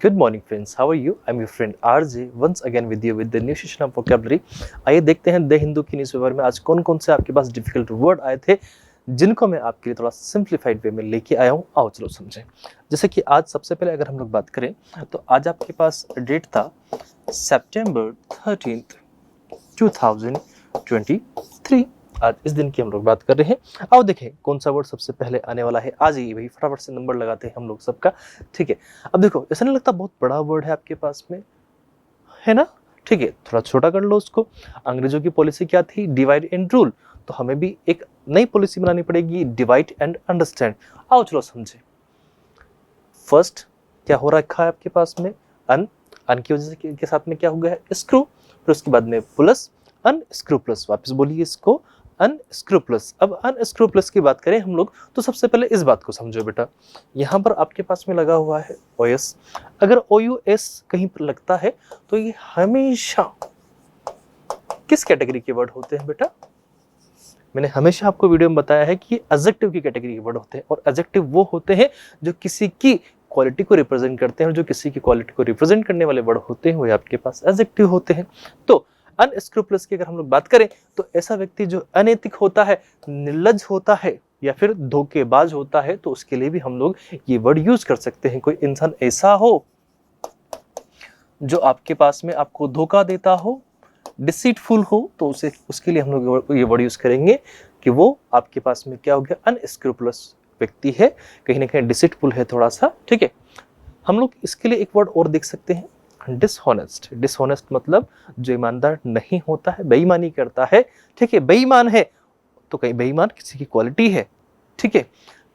Good morning friends, how are you? I'm your friend RJ once again with you with the new session of vocabulary. आइए देखते हैं the Hindu की newspaper में आज कौन कौन से आपके पास डिफिकल्ट वर्ड आए थे जिनको मैं आपके लिए थोड़ा सिंप्लीफाइड वे में लेके आया हूँ। आओ चलो समझें। जैसे कि आज सबसे पहले अगर हम लोग बात करें तो आज आपके पास डेट था September 13th 2023। आज इस दिन की हम लोग बात कर रहे हैं। आओ देखें कौन सा वर्ड सबसे पहले आने वाला है। आज ही भाई फटाफट से नंबर लगाते हैं हम लोग सबका, ठीक है। अब देखो ऐसा नहीं लगता बहुत बड़ा वर्ड है आपके पास में, है ना? ठीक है, थोड़ा छोटा कर लो उसको। अंग्रेजों की पॉलिसी क्या थी? Divide and rule. तो हमें भी एक नई पॉलिसी बनानी पड़ेगी, डिवाइड एंड अंडरस्टैंड। आओ चलो समझे। फर्स्ट क्या हो रखा है आपके पास में? अन की वजह से के साथ में क्या हो गया है? स्क्रू। फिर उसके बाद में प्लस, अनस्क्रूपलस। वापस बोलिए इसको, अनस्क्रूपलस। अब अनस्क्रूपलस की बात करें हम लोग तो सबसे पहले इस बात को समझो बेटा। यहाँ पर आपके पास में लगा हुआ है ओएस। अगर OUS कहीं पर लगता है तो ये हमेशा किस कैटेगरी के वर्ड होते हैं बेटा? मैंने हमेशा आपको वीडियो में बताया है कि ये एडजेक्टिव की कैटेगरी के वर्ड होते हैं, और एडजेक्टिव वो होते हैं जो किसी की क्वालिटी को रिप्रेजेंट करते हैं, और जो किसी की क्वालिटी को रिप्रेजेंट करने वाले वर्ड होते हैं वो आपके पास एडजेक्टिव होते हैं। तो अनस्क्रूपलस की अगर हम लोग बात करें तो ऐसा व्यक्ति जो अनैतिक होता है, निर्लज्ज होता है या फिर धोखेबाज होता है, तो उसके लिए भी हम लोग ये वर्ड यूज कर सकते हैं। कोई इंसान ऐसा हो जो आपके पास में आपको धोखा देता हो, डिसीटफुल हो, तो उसके लिए हम लोग ये वर्ड यूज करेंगे कि वो आपके पास में क्या हो गया? अनस्क्रूपलस व्यक्ति है, कहीं ना कहीं डिसीटफुल है थोड़ा सा, ठीक है। हम लोग इसके लिए एक वर्ड और देख सकते हैं, डिसऑनेस्ट। डिसऑनेस्ट मतलब जो ईमानदार नहीं होता है, बेईमानी करता है, ठीक है। बेईमान है तो कहीं बेईमान किसी की क्वालिटी है, ठीक है।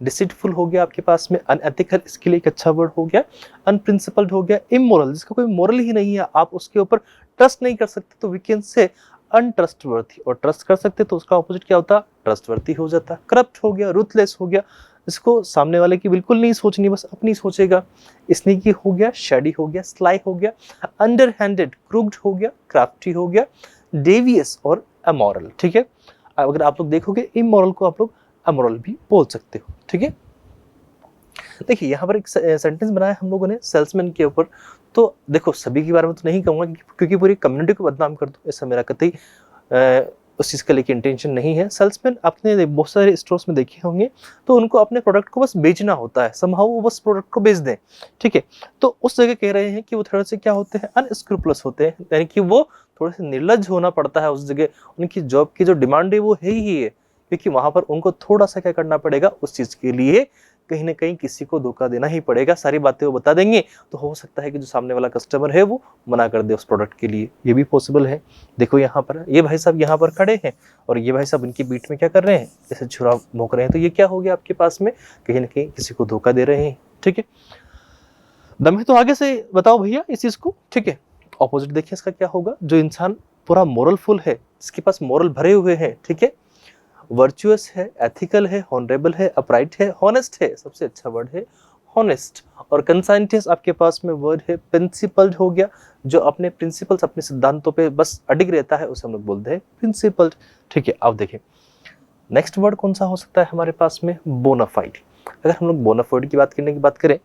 डिसीटफुल हो गया आपके पास में, अनएथिकल इसके लिए एक अच्छा वर्ड हो गया, अनप्रिंसिपल्ड हो गया, इमोरल जिसका कोई मोरल ही नहीं है, आप उसके ऊपर ट्रस्ट नहीं कर सकते तो वी कैन से अनट्रस्टवर्थी। और ट्रस्ट कर सकते तो उसका ऑपोजिट क्या होता? ट्रस्टवर्थी हो जाता। करप्ट हो गया, रूथलेस हो गया, इसको सामने वाले की बिल्कुल नहीं सोचनी, बस अपनी सोचेगा। स्नीकी हो गया, शेडी हो गया, स्लाई हो गया, अंडरहैंडेड, क्रूक्ड हो गया, क्राफ्टी हो गया, डेवियस और अमोरल, ठीक है। अगर आप लोग देखोगे इमोरल को आप लोग अमोरल भी बोल सकते हो, ठीक है। देखिए यहाँ पर एक सेंटेंस बनाया हम लोगों ने सेल्समैन के ऊपर। तो देखो सभी के बारे में तो नहीं कहूँगा क्योंकि पूरी कम्युनिटी को बदनाम कर दूँ, ऐसा मेरा कतई उस चीज़ का लेके इंटेंशन नहीं है। सेल्समैन आपने बहुत सारे स्टोर्स में देखे होंगे, तो उनको अपने प्रोडक्ट को बस बेचना होता है, समहाउ वो बस प्रोडक्ट को बेच दें, ठीक है। तो उस जगह कह रहे हैं कि वो थोड़े से क्या होते हैं? अनस्क्रूपलस होते हैं, यानी कि वो थोड़े से निर्लज्ज होना पड़ता है उस जगह। उनकी जॉब की जो डिमांड है वो है ही है, क्योंकि वहां पर उनको थोड़ा सा क्या करना पड़ेगा? उस चीज़ के लिए कहीं ना कहीं किसी को धोखा देना ही पड़ेगा। सारी बातें वो बता देंगे तो हो सकता है कि जो सामने वाला कस्टमर है वो मना कर दे उस प्रोडक्ट के लिए, ये भी पॉसिबल है। देखो यहाँ पर ये भाई साहब यहाँ पर खड़े हैं और ये भाई साहब इनकी बीट में क्या कर रहे हैं? जैसे छुरा भोंक रहे हैं, तो ये क्या हो गया आपके पास में? कहीं ना कहीं किसी को धोखा दे रहे हैं, ठीक है। दम है तो आगे से बताओ भैया इस चीज को, ठीक है। ऑपोजिट देखिए इसका क्या होगा? जो इंसान पूरा मोरलफुल है, जिसके पास मोरल भरे हुए हैं, ठीक है, वर्चुअस है, एथिकल है, ऑनरेबल है, अपराइट है, हॉनेस्ट है, सबसे अच्छा वर्ड है हॉनेस्ट। और कंसाइंटियस आपके पास में वर्ड है प्रिंसिपल्ड हो गया, जो अपने प्रिंसिपल्स, अपने सिद्धांतों पे बस अडिग रहता है, उसे हम लोग बोलते हैं प्रिंसिपल्ड, ठीक है। अब देखिए नेक्स्ट वर्ड कौन सा हो सकता है हमारे पास में? बोनाफाइड। अगर हम लोग बोनाफाइड की बात करने की बात करें,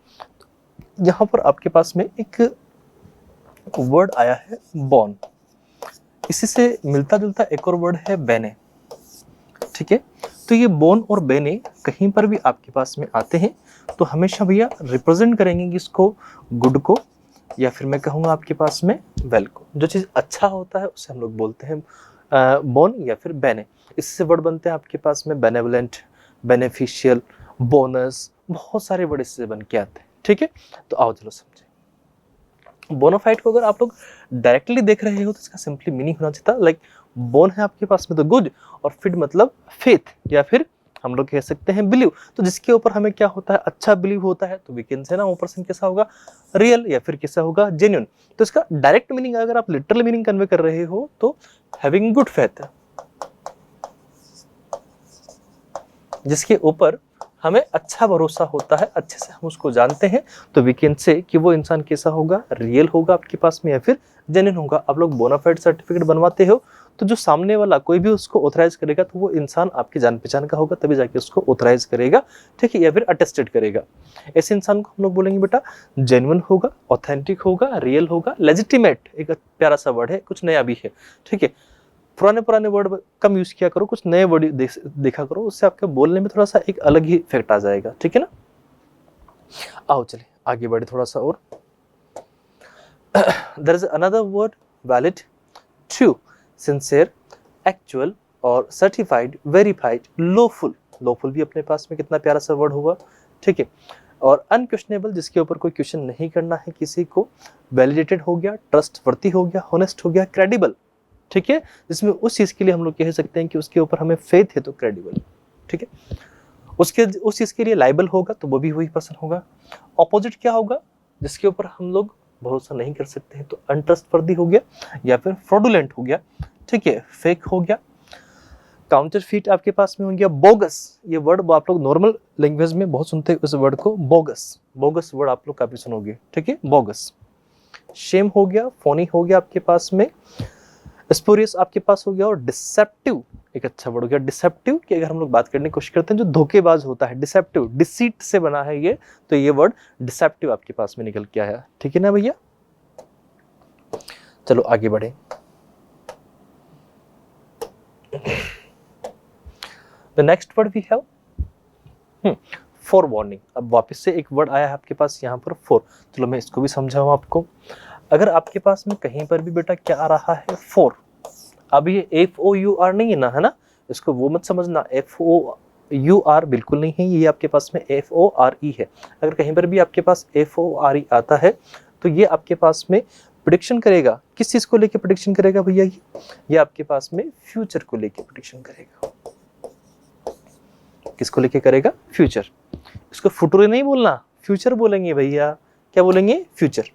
यहाँ पर आपके पास में एक वर्ड आया है बॉन। इसी से मिलता जुलता एक और वर्ड है बेने, ठीक है। तो ये बोन और बेने कहीं पर भी आपके पास में आते हैं तो हमेशा भैया रिप्रेजेंट करेंगे कि इसको गुड को, या फिर मैं कहूँगा आपके पास में वेल को। जो चीज़ अच्छा होता है उसे हम लोग बोलते हैं बोन या फिर बेने। इससे वर्ड बनते हैं आपके पास में बेनेवलेंट, बेनिफिशियल, बोनस, बहुत सारे वर्ड इससे बन के आते हैं, ठीक है। तो आओ चलो समझे। बोनाफाइड को अगर आप लोग डायरेक्टली देख रहे हो तो इसका सिंपली मीनिंग होना चाहिए था, लाइक बोन है आपके पास में तो गुड, और फिट मतलब फेथ, या फिर हम लोग कह सकते हैं बिलीव। तो जिसके ऊपर हमें क्या होता है? अच्छा बिलीव होता है, तो वी कैन से ना वो पर्सन कैसा होगा? रियल, या फिर कैसा होगा? जेन्युइन। तो इसका डायरेक्ट मीनिंग अगर आप लिटरल मीनिंग कन्वे कर रहे हो तो हैविंग गुड फेथ, जिसके ऊपर हमें अच्छा भरोसा होता है, अच्छे से हम उसको जानते हैं, तो वी कैन से कि वो इंसान कैसा होगा? रियल होगा आपके पास में, या फिर जेन्युइन होगा। आप लोग बोनाफाइड सर्टिफिकेट बनवाते हो तो जो सामने वाला कोई भी उसको ऑथराइज करेगा तो वो इंसान आपकी जान पहचान का होगा, तभी जाके उसको ऑथराइज करेगा, ठीक है, या फिर अटेस्टेड करेगा। ऐसे इंसान को हम लोग बोलेंगे बेटा जेन्युइन होगा, ऑथेंटिक होगा, रियल होगा, लेजिटिमेट, एक प्यारा सा वर्ड है, कुछ नया भी है, ठीक है। पुराने वर्ड कम यूज किया करो, कुछ नए वर्ड देखा करो, उससे आपके बोलने में थोड़ा सा एक अलग ही इफेक्ट आ जाएगा, ठीक है ना। आओ चलिए आगे बढ़े थोड़ा सा और। There is another word valid, true, sincere, actual और certified, verified, lawful। lawful भी अपने पास में कितना प्यारा सा वर्ड हुआ, ठीक है। और अनक्वेश्चनेबल, जिसके ऊपर कोई क्वेश्चन नहीं करना है किसी को, वैलिडेटेड हो गया, ट्रस्टवर्दी हो गया, होनेस्ट हो गया, क्रेडिबल, ठीक है, जिसमें उस चीज के लिए हम लोग कह सकते हैं कि उसके ऊपर हमें फेथ है तो क्रेडिबल, ठीक है। उसके उस चीज के लिए लाइबल होगा तो वो भी वही पर्सन होगा। ऑपोजिट क्या होगा, जिसके ऊपर हम लोग भरोसा नहीं कर सकते हैं तो अनट्रस्टवर्दी हो गया या फिर फ्रॉडुलेंट हो गया, ठीक है, फेक हो गया। काउंटरफीट आपके पास में हो गया। बोगस, ये वर्ड आप लोग नॉर्मल लैंग्वेज में बहुत सुनते हैं इस वर्ड को, बोगस, बोगस वर्ड आप लोग काफी सुनोगे, ठीक है, बोगस। शेम हो गया, फोनी हो गया आपके पास में, स्पूरियस आपके पास हो गया, और डिसेप्टिव एक अच्छा वर्ड हो गया। डिसेप्टिव की अगर हम लोग बात करने की कोशिश करते हैं, जो धोखेबाज होता है, डिसेप्टिव, डिसीट से बना है ये, तो ये वर्ड डिसेप्टिव आपके पास में निकल के आया, ठीक है ना भैया। चलो आगे बढ़े। The next word we have for warning. अब वापस से एक वर्ड आया है आपके पास यहाँ पर फॉर, चलो मैं इसको भी समझाऊं आपको। अगर आपके पास में कहीं पर भी बेटा क्या आ रहा है, फॉर, अब ये FOUR नहीं है ना, है ना, इसको वो मत समझना, FOUR बिल्कुल नहीं है, ये आपके पास में FORE है। अगर कहीं पर भी आपके पास FORE आता है तो ये आपके पास में प्रेडिक्शन करेगा, किस चीज को लेके प्रेडिक्शन करेगा भैया, ये आपके पास में फ्यूचर को लेके प्रेडिक्शन करेगा। किसको लेके करेगा, फ्यूचर। इसको फुटूरे नहीं बोलना, फ्यूचर बोलेंगे भैया, क्या बोलेंगे, फ्यूचर।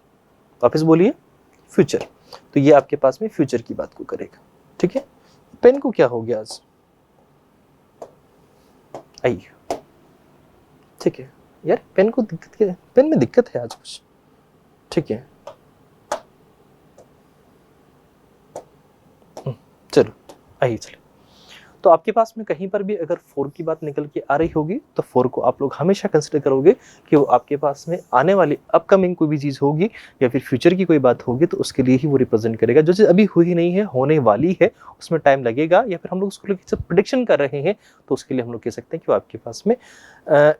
वापस बोलिए, फ्यूचर। तो ये आपके पास में फ्यूचर की बात को करेगा, ठीक है। पेन को क्या हो गया आज, आइए, ठीक है यार, पेन को दिक्कत है, पेन में दिक्कत है आज कुछ, ठीक है। चलो आइए चलो। तो आपके पास में कहीं पर भी अगर फॉर की बात निकल के आ रही होगी तो फॉर को आप लोग हमेशा कंसिडर करोगे कि वो आपके पास में आने वाली अपकमिंग कोई भी चीज़ होगी या फिर फ्यूचर की कोई बात होगी तो उसके लिए ही वो रिप्रेजेंट करेगा। जो चीज़ अभी हुई नहीं है, होने वाली है, उसमें टाइम लगेगा, या फिर हम लोग उसको लेकर जब प्रेडिक्शन कर रहे हैं तो उसके लिए हम लोग कह सकते हैं कि वो आपके पास में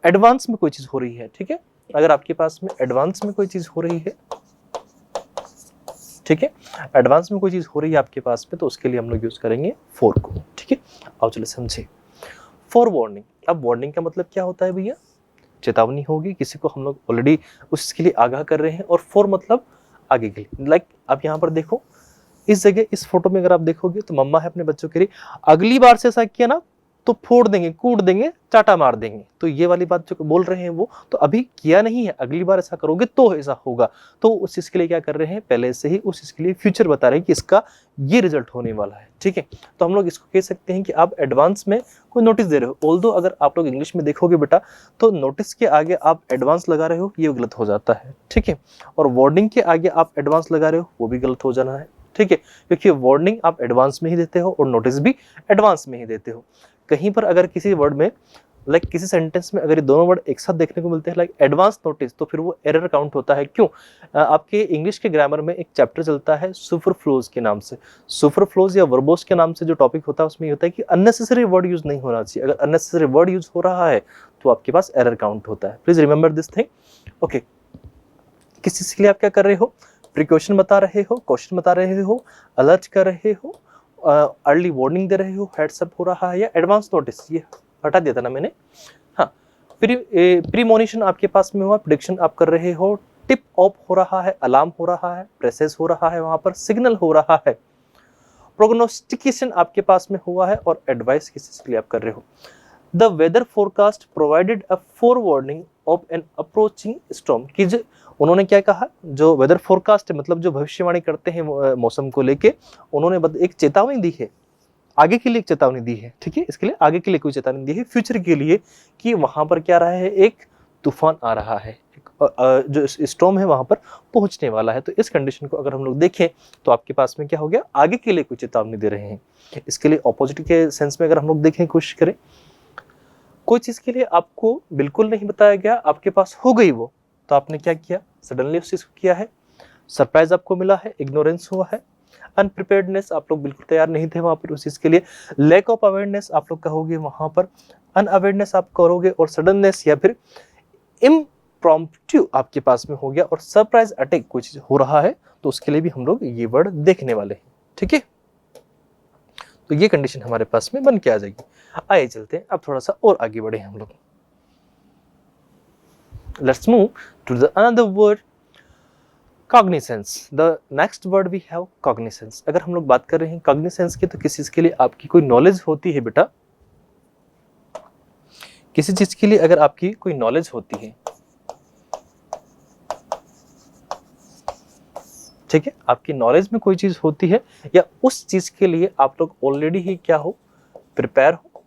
एडवांस में कोई चीज़ हो रही है, ठीक है। अगर आपके पास में एडवांस में कोई चीज़ हो रही है, ठीक है, एडवांस में कोई चीज हो रही है आपके पास में, तो उसके लिए हम लोग यूज करेंगे फॉर को, ठीक है। आओ चलो समझे। फॉर वार्निंग, अब वार्निंग का मतलब क्या होता है भैया, चेतावनी होगी, किसी को हम लोग ऑलरेडी उसके लिए आगाह कर रहे हैं, और फॉर मतलब आगे के लिए। लाइक आप यहाँ पर देखो, इस जगह इस फोटो में अगर आप देखोगे तो मम्मा है अपने बच्चों के लिए, अगली बार से ऐसा किया ना तो फोड़ देंगे, कूट देंगे, चाटा मार देंगे। तो ये वाली बात जो बोल रहे हैं वो तो अभी किया नहीं है, अगली बार ऐसा करोगे तो ऐसा होगा। तो उस चीज के लिए क्या कर रहे हैं, पहले से ही उस चीज के लिए फ्यूचर बता रहे हैं कि इसका ये रिजल्ट होने वाला है, ठीक है। तो हम लोग इसको कह सकते हैं कि आप एडवांस में कोई नोटिस दे रहे हो। ऑल्दो अगर आप लोग इंग्लिश में देखोगे बेटा तो नोटिस के आगे आप एडवांस लगा रहे हो, ये गलत हो जाता है, ठीक है। और वार्निंग के आगे आप एडवांस लगा रहे हो, वो भी गलत हो जाना है, ठीक है, क्योंकि वार्निंग आप एडवांस में ही देते हो और नोटिस भी एडवांस में ही देते हो। कहीं पर अगर किसी वर्ड में लाइक किसी सेंटेंस में अगर ये दोनों वर्ड एक साथ देखने को मिलते हैं लाइक एडवांस नोटिस, तो फिर वो एरर काउंट होता है। क्यों? आपके इंग्लिश के ग्रामर में एक चैप्टर चलता है सुपरफ्लोज के नाम से। सुपरफ्लोज या वर्बोस के नाम से जो टॉपिक होता है उसमें ये होता है कि अननेसेसरी वर्ड यूज नहीं होना चाहिए। अगर अननेसेसरी वर्ड यूज हो रहा है तो आपके पास एरर काउंट होता है। Please remember this thing, okay. किस चीज के लिए आप क्या कर रहे हो, प्रिकॉशन बता रहे हो, क्वेश्चन बता रहे हो, अलर्ट कर रहे हो, अर्ली वार्निंग दे रहे हो, हेड्स अप हो रहा है, या एडवांस नोटिस, ये हटा दिया था ना मैंने, हाँ। प्रीमोनिशन आपके पास में हुआ, प्रेडिक्शन आप कर रहे हो, टिप ऑफ हो रहा है, अलार्म हो रहा है, प्रेसेस हो रहा है, वहां पर सिग्नल हो रहा है, प्रोग्नोस्टिकेशन आपके पास में हुआ है, और एडवाइस किस चीज के लिए आप कर रहे हो। The weather forecast provided a forewarning of an approaching storm, कि उन्होंने क्या कहा, जो वेदर फोरकास्ट है मतलब जो भविष्यवाणी करते हैं मौसम को लेके, उन्होंने एक चेतावनी दी है, आगे के लिए एक चेतावनी दी है, ठीक है। इसके लिए आगे के लिए कोई चेतावनी दी है, फ्यूचर के लिए, कि वहां पर क्या रहा है, एक तूफान आ रहा है, जो स्टॉर्म है वहां पर पहुंचने वाला है। तो इस कंडीशन को अगर हम लोग देखें तो आपके पास में क्या हो गया, आगे के लिए कोई चेतावनी दे रहे हैं। इसके लिए ऑपोजिट के सेंस में अगर हम लोग देखें, कोशिश करें, कोई चीज के लिए आपको बिल्कुल नहीं बताया गया, आपके पास हो गई वो, तो आपने क्या किया, सडनली उस चीज को किया है। सरप्राइज आपको मिला है, इग्नोरेंस हुआ है। अनप्रिपेयर्डनेस, आप लोग बिल्कुल तैयार नहीं थे वहां पर उस चीज के लिए। लैक ऑफ अवेयरनेस आप लोग कहोगे वहां पर, अनअवेयरनेस आप करोगे, और सडननेस या फिर इम्प्रॉम्प्टू आपके पास में हो गया, और सरप्राइज अटैक कोई चीज हो रहा है, तो उसके लिए भी हम लोग ये वर्ड देखने वाले हैं। ठीक है, तो ये कंडीशन हमारे पास में बन के आ जाएगी। आइए चलते हैं अब थोड़ा सा और आगे बढ़े हम लोग। Let's move to the another word, cognizance. The next word we have cognizance. अगर हम लोग बात कर रहे हैं कॉग्निसेंस की, तो किसी चीज के लिए आपकी कोई नॉलेज होती है बेटा, किसी चीज के लिए अगर आपकी कोई नॉलेज होती है, ठीक है, आपकी नॉलेज में कोई चीज होती है, या उस चीज के लिए आप लोग ऑलरेडी ही क्या हो, प्रिपेयर हो,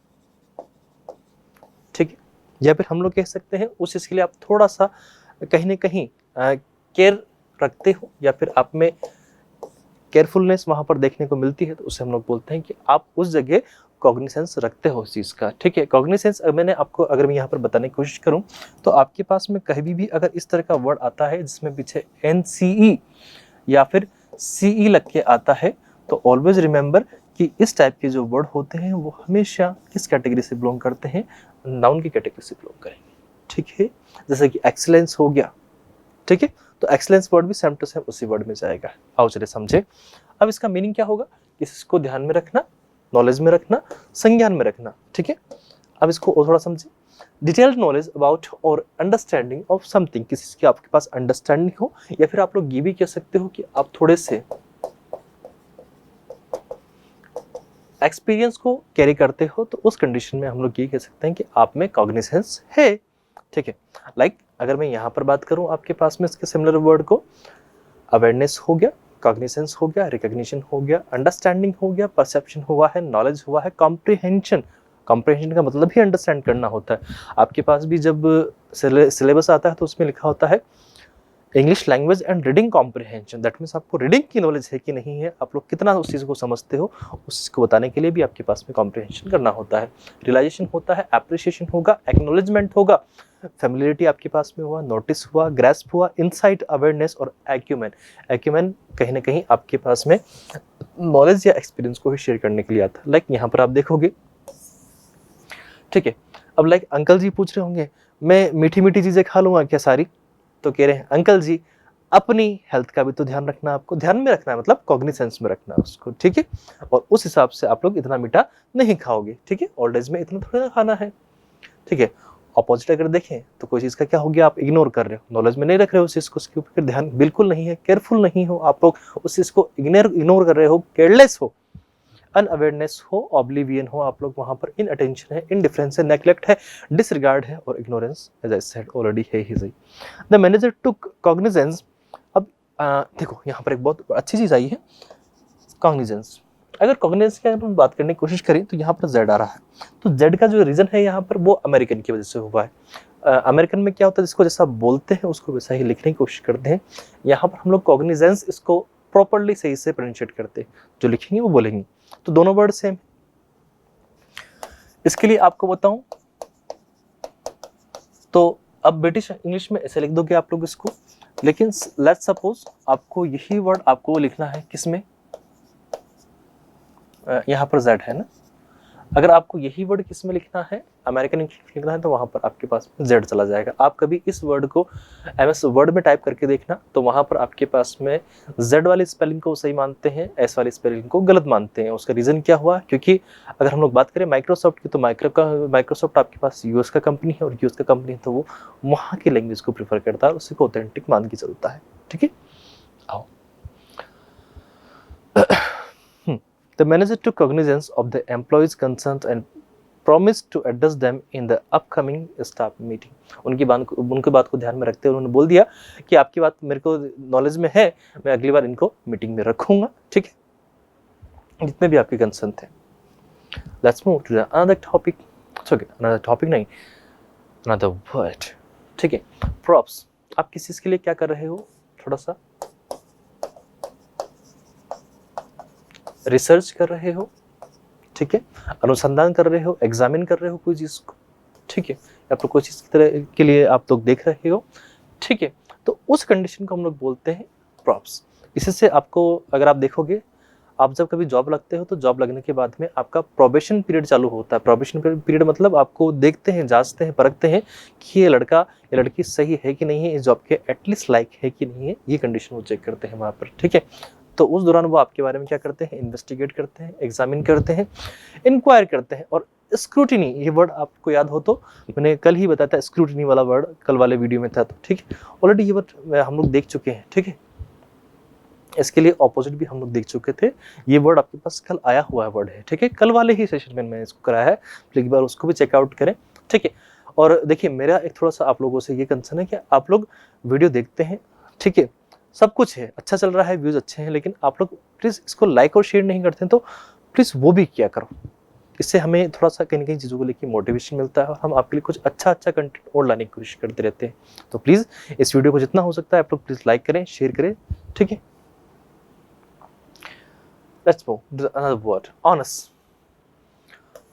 ठीक है, या फिर हम लोग कह सकते हैं उस चीज के लिए आप थोड़ा सा कहीं ना कहीं केयर रखते हो, या फिर आप में केयरफुलनेस वहां पर देखने को मिलती है, तो उसे हम लोग बोलते हैं कि आप उस जगह कॉग्निसेंस रखते हो उस चीज का। ठीक है, कॉग्निसेंस मैंने आपको अगर मैं यहाँ पर बताने की कोशिश करूं, तो आपके पास में कहीं भी अगर इस तरह का वर्ड आता है जिसमें पीछे NCE या फिर CE लग के आता है, तो ऑलवेज रिमेंबर कि इस टाइप के जो वर्ड होते हैं वो हमेशा किस कैटेगरी से बिलोंग करते हैं, नाउन की कैटेगरी से बिलोंग करेंगे। ठीक है, जैसे कि एक्सीलेंस हो गया, ठीक है, तो एक्सीलेंस वर्ड भी सेम टू सेम उसी वर्ड में जाएगा। आओ चले समझे। अब इसका मीनिंग क्या होगा, इसको ध्यान में रखना, नॉलेज में रखना, संज्ञान में रखना। ठीक है, अब इसको और थोड़ा समझे। डिटेल्ड नॉलेज अबाउट और अंडरस्टैंडिंग ऑफ समथिंग, किसी की आपके पास अंडरस्टैंडिंग हो, या फिर आप लोग ये भी कह सकते हो कि आप थोड़े से एक्सपीरियंस को कैरी करते हो, तो उस कंडीशन में हम लोग ये कह सकते हैं कि आप में कॉग्निसेंस है। ठीक है, लाइक अगर मैं यहाँ पर बात करूँ आपके पास में इसके सिमिलर वर्ड को, अवेयरनेस हो गया, कॉग्निसेंस हो गया, रिकॉग्निशन हो गया, अंडरस्टैंडिंग हो गया, परसेप्शन हुआ है, नॉलेज हुआ है, कॉम्प्रिहेंशन, कॉम्प्रिहेंशन का मतलब ही अंडरस्टैंड करना होता है। आपके पास भी जब सिलेबस आता है तो उसमें लिखा होता है English language and reading comprehension, that means आपको रीडिंग की नॉलेज है कि नहीं है, आप लोग कितना उस चीज़ को समझते हो, उसको बताने के लिए भी आपके पास में कॉम्प्रिहेंशन करना होता है। रियलाइजेशन होता है, एप्रिसिएशन होगा, एक्नॉलेजमेंट होगा, फैमिलियरिटी आपके पास में हुआ, नोटिस हुआ, ग्रेस्प हुआ, इनसाइट, अवेयरनेस और एक्यूमेन। एक्यूमेन कहीं ना कहीं आपके पास में नॉलेज या एक्सपीरियंस को भी शेयर करने के लिए आता है। लाइक यहाँ पर आप देखोगे, ठीक है, अब लाइक अंकल जी पूछ रहे होंगे मैं मीठी मीठी चीज़ें खा लूँगा क्या सारी, तो कह रहे हैं अंकल जी अपनी हेल्थ का भी तो ध्यान रखना, आपको ध्यान में रखना है, मतलब कॉग्निसेंस में रखना है उसको। ठीक है, और उस हिसाब से आप लोग इतना मीठा नहीं खाओगे। ठीक है, ओल्ड एज में इतना थोड़ा ना खाना है। ठीक है, ऑपोजिट अगर देखें तो कोई चीज़ का क्या हो गया, आप इग्नोर कर रहे हो, नॉलेज में नहीं रख रहे हो उस चीज़ को, उसके ऊपर ध्यान बिल्कुल नहीं है, केयरफुल नहीं हो आप लोग, उस चीज़ को इग्नोर कर रहे हो, केयरलेस हो, अनअवेयरनेस हो, ऑब्लिवियन हो आप लोग, वहां पर इनअटेंशन है, इनडिफरेंस है, नेग्लेक्ट है, डिसरिगार्ड है, और ignorance as I said already है ही सही। The manager took cognizance. अब देखो यहाँ पर एक बहुत अच्छी चीज आई है, कॉग्निजेंस। अगर कॉग्निजेंस की अगर हम बात करने की कोशिश करें तो यहाँ पर जेड आ रहा है, तो जेड का जो रीजन है यहाँ पर वो अमेरिकन की वजह से हुआ है। अमेरिकन में क्या होता है, जिसको जैसा बोलते हैं उसको वैसा ही लिखने की कोशिश करते हैं। यहाँ पर हम लोग कॉग्निजेंस इसको प्रॉपरली सही से प्रोनाउंसिएट करते हैं, जो लिखेंगे वो बोलेंगे, तो दोनों वर्ड सेम। इसके लिए आपको बताऊं तो अब ब्रिटिश इंग्लिश में ऐसे लिख दोगे आप लोग इसको, लेकिन लेट्स सपोज आपको यही वर्ड आपको लिखना है किसमें, यहाँ पर जेड है ना, अगर आपको यही वर्ड किस में लिखना है, अमेरिकन इंग्लिश लिखना है, तो वहां पर आपके पास जेड चला जाएगा। आप कभी इस वर्ड को MS वर्ड में टाइप करके देखना, तो वहां पर आपके पास में जेड वाली स्पेलिंग को सही मानते हैं, एस वाली स्पेलिंग को गलत मानते हैं। उसका रीजन क्या हुआ, क्योंकि अगर हम लोग बात करें माइक्रोसॉफ्ट की, तो माइक्रोसॉफ्ट आपके पास US का कंपनी है, और US का कंपनी है तो वो वहाँ की लैंग्वेज को प्रीफर करता है, उसी को ऑथेंटिक मान के चलता है। ठीक है, आओ। The manager took cognizance of the employees' concerns and promised to address them in the upcoming staff meeting. उनकी बात को ध्यान में रखते हुए उन्होंने बोल दिया कि आपकी बात मेरे को नॉलेज में है, मैं अगली बार इनको मीटिंग में रखूंगा। ठीक है, जितने भी आपके कंसर्न थे। Let's move to the another topic. Okay, another topic नहीं, another word. ठीक है। प्रॉप्स, आप किस चीज के लिए क्या कर रहे हो, थोड़ा सा रिसर्च कर रहे हो, ठीक है, अनुसंधान कर रहे हो, एग्जामिन कर रहे हो कोई चीज को, ठीक है, या फिर कोई चीज की तरह के लिए आप लोग देख रहे हो, ठीक है, तो उस कंडीशन को हम लोग बोलते हैं प्रॉप्स। इससे आपको, अगर आप देखोगे, आप जब कभी जॉब लगते हो तो जॉब लगने के बाद में आपका प्रोबेशन पीरियड चालू होता है। प्रोबेशन पीरियड मतलब आपको देखते हैं, जांचते हैं, परखते हैं कि ये लड़का या लड़की सही है कि नहीं है, इस जॉब के एटलीस्ट लायक है कि नहीं है, ये कंडीशन वो चेक करते हैं वहाँ पर, ठीक है। तो उस दौरान वो आपके बारे में क्या करते हैं, इन्वेस्टिगेट करते हैं, एग्जामिन करते हैं, इंक्वायर करते हैं। और स्क्रूटिनी, ये वर्ड आपको याद हो तो मैंने कल ही बताया था, स्क्रूटिनी वाला वर्ड कल वाले वीडियो में था, तो ठीक है, ऑलरेडी ये वर्ड हम लोग देख चुके हैं, ठीक है। इसके लिए ऑपोजिट भी हम लोग देख चुके थे, ये वर्ड आपके पास कल आया हुआ वर्ड है, ठीक है, कल वाले ही सेशन में मैंने इसको कराया है, तो एक बार उसको भी चेकआउट करें, ठीक है। और देखिए, मेरा एक थोड़ा सा आप लोगों से ये कंसर्न है कि आप लोग वीडियो देखते हैं, ठीक है, सब कुछ है, अच्छा चल रहा है, व्यूज अच्छे हैं, लेकिन आप लोग प्लीज इसको लाइक और शेयर नहीं करते हैं, तो प्लीज वो भी किया करो। इससे हमें थोड़ा सा कहीं ना कहीं चीज़ों को लेकर मोटिवेशन मिलता है और हम आपके लिए कुछ अच्छा कंटेंट और लाने की कोशिश करते रहते हैं। तो प्लीज़ इस वीडियो को जितना हो सकता है आप लोग प्लीज़ लाइक करें, शेयर करें, ठीक है। Let's move to another word, honest.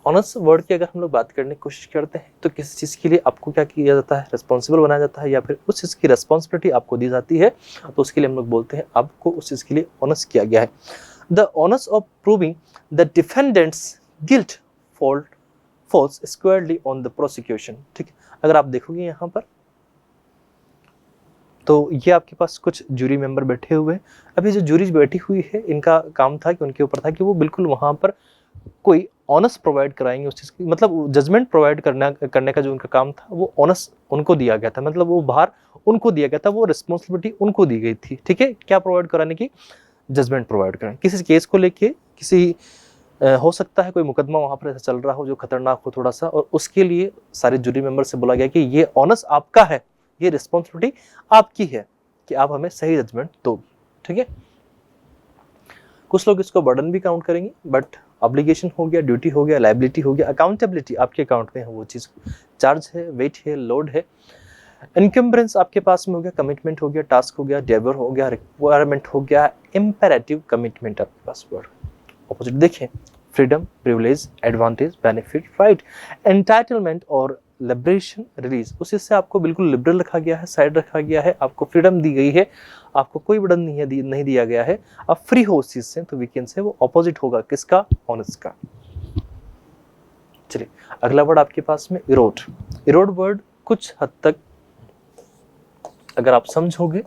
Honest word की अगर हम लोग बात करने की कोशिश करते हैं तो किसी चीज़ के लिए आपको क्या किया जाता है, रिस्पॉन्सिबल बनाया जाता है, या फिर उस चीज़ की रिस्पॉन्सिबिलिटी आपको दी जाती है, तो उसके लिए हम लोग बोलते हैं आपको उस चीज़ के लिए ऑनेस्ट किया गया है। The onus of proving the defendant's guilt falls squarely on the prosecution, ठीक है। अगर आप देखोगे यहाँ पर तो ये आपके पास कुछ जूरी मेंबर बैठे हुए हैं। अभी जो जूरी बैठी हुई है, इनका काम था कि उनके ऊपर था कि वो बिल्कुल वहाँ पर कोई ऑनर्स प्रोवाइड कराएंगे उस चीज़ की, मतलब जजमेंट प्रोवाइड करने का जो उनका काम था वो ऑनर्स उनको दिया गया था, मतलब वो भार उनको दिया गया था, वो रिस्पॉन्सिबिलिटी उनको दी गई थी, ठीक है। क्या प्रोवाइड कराने की, जजमेंट प्रोवाइड करें किसी केस को लेके, किसी हो सकता है कोई मुकदमा वहाँ पर ऐसा चल रहा हो जो खतरनाक हो थोड़ा सा, और उसके लिए सारे जूरी मेंबर से बोला गया कि ये ऑनर्स आपका है, ये रिस्पॉन्सिबिलिटी आपकी है कि आप हमें सही जजमेंट दोगे, ठीक है। कुछ लोग इसको बर्डन भी काउंट करेंगे, बट ऑब्लिगेशन हो गया, ड्यूटी हो गया, लायबिलिटी हो गया, अकाउंटेबिलिटी आपके अकाउंट में है, वो चीज़ चार्ज है, वेट है, लोड है। इनकम्बरेंस आपके पास में हो गया, कमिटमेंट हो गया, टास्क हो गया, डेवर हो गया, रिक्वायरमेंट हो गया, इम्पेरेटिव कमिटमेंट आपके पास वर्ड। ऑपोजिट देखें, freedom, privilege, advantage, benefit, right, entitlement और लिबरेशन, रिलीज। उस चीज से आपको बिल्कुल लिबरल रखा गया है, साइड रखा गया है, आपको फ्रीडम दी गई है, आपको कोई बर्डन नहीं दिया गया है, आप फ्री हो उस चीज से, तो वीकेंड से वो ऑपोजिट होगा किसका, ऑनेस्ट का। चलिए अगला वर्ड आपके पास में इरोड। इरोड वर्ड कुछ हद तक अगर आप समझोगे